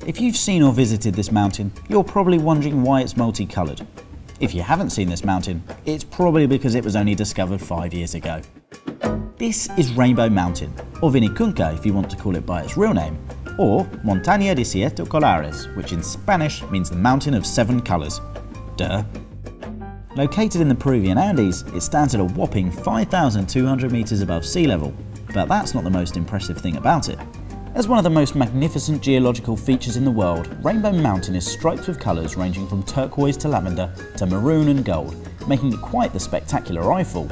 If you've seen or visited this mountain, you're probably wondering why it's multicoloured. If you haven't seen this mountain, it's probably because it was only discovered 5 years ago. This is Rainbow Mountain, or Vinicunca if you want to call it by its real name, or Montaña de Siete Colores, which in Spanish means the mountain of 7 colours. Duh. Located in the Peruvian Andes, it stands at a whopping 5,200 metres above sea level, but that's not the most impressive thing about it. As one of the most magnificent geological features in the world, Rainbow Mountain is striped with colours ranging from turquoise to lavender to maroon and gold, making it quite the spectacular Eiffel.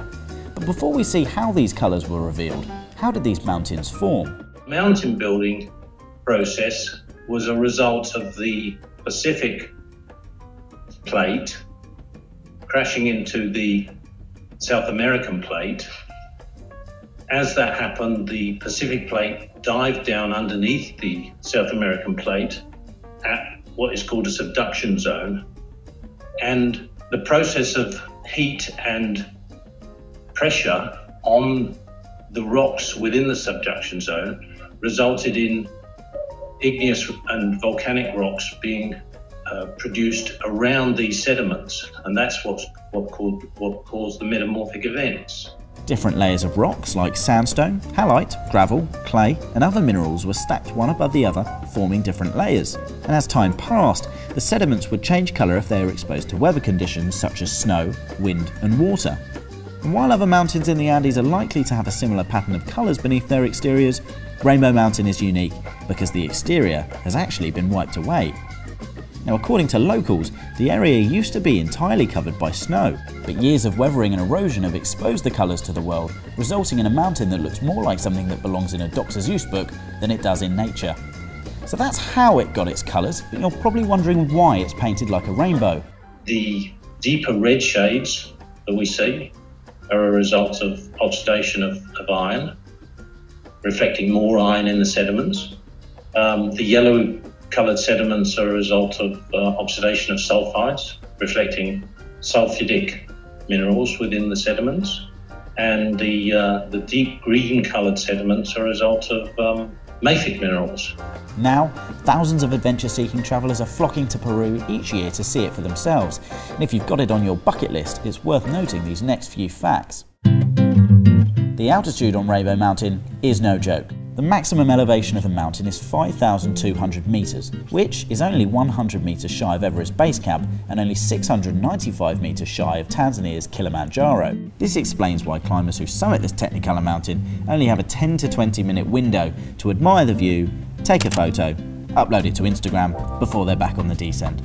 But before we see how these colours were revealed, how did these mountains form? Mountain building process was a result of the Pacific plate crashing into the South American plate. As that happened, the Pacific plate dived down underneath the South American plate at what is called a subduction zone. And the process of heat and pressure on the rocks within the subduction zone resulted in igneous and volcanic rocks being produced around these sediments. And that's what caused the metamorphic events. Different layers of rocks like sandstone, halite, gravel, clay and other minerals were stacked one above the other, forming different layers. And as time passed, the sediments would change colour if they were exposed to weather conditions such as snow, wind and water. And while other mountains in the Andes are likely to have a similar pattern of colours beneath their exteriors, Rainbow Mountain is unique because the exterior has actually been wiped away. Now, according to locals, the area used to be entirely covered by snow, but years of weathering and erosion have exposed the colours to the world, resulting in a mountain that looks more like something that belongs in a Dr. Seuss book than it does in nature. So that's how it got its colours, but you're probably wondering why it's painted like a rainbow. The deeper red shades that we see are a result of oxidation of iron, reflecting more iron in the sediments. The yellow coloured sediments are a result of oxidation of sulfides, reflecting sulfidic minerals within the sediments. And the deep green coloured sediments are a result of mafic minerals. Now, thousands of adventure-seeking travellers are flocking to Peru each year to see it for themselves. And if you've got it on your bucket list, it's worth noting these next few facts. The altitude on Rainbow Mountain is no joke. The maximum elevation of the mountain is 5,200 metres, which is only 100 metres shy of Everest Base Camp and only 695 metres shy of Tanzania's Kilimanjaro. This explains why climbers who summit this Technicolor mountain only have a 10 to 20 minute window to admire the view, take a photo, upload it to Instagram before they're back on the descent.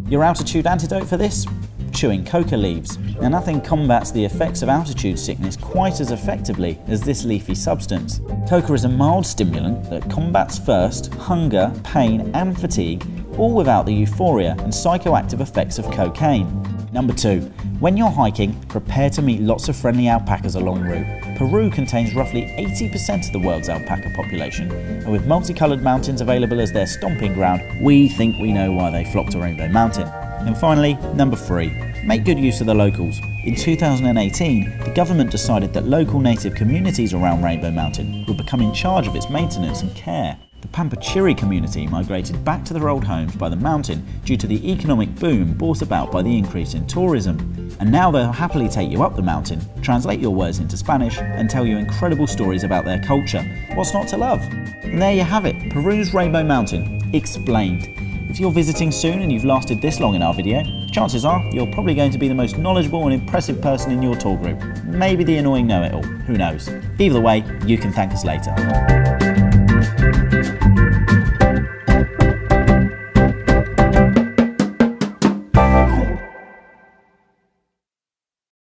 Your altitude antidote for this? Chewing coca leaves. Now, nothing combats the effects of altitude sickness quite as effectively as this leafy substance. Coca is a mild stimulant that combats thirst, hunger, pain and fatigue, all without the euphoria and psychoactive effects of cocaine. Number 2. When you're hiking, prepare to meet lots of friendly alpacas along route. Peru contains roughly 80% of the world's alpaca population, and with multicoloured mountains available as their stomping ground, we think we know why they flock to Rainbow Mountain. And finally, number 3, make good use of the locals. In 2018, the government decided that local native communities around Rainbow Mountain would become in charge of its maintenance and care. The Pampachiri community migrated back to their old homes by the mountain due to the economic boom brought about by the increase in tourism. And now they'll happily take you up the mountain, translate your words into Spanish, and tell you incredible stories about their culture. What's not to love? And there you have it, Peru's Rainbow Mountain, explained. If you're visiting soon and you've lasted this long in our video, chances are you're probably going to be the most knowledgeable and impressive person in your tour group. Maybe the annoying know-it-all, who knows. Either way, you can thank us later.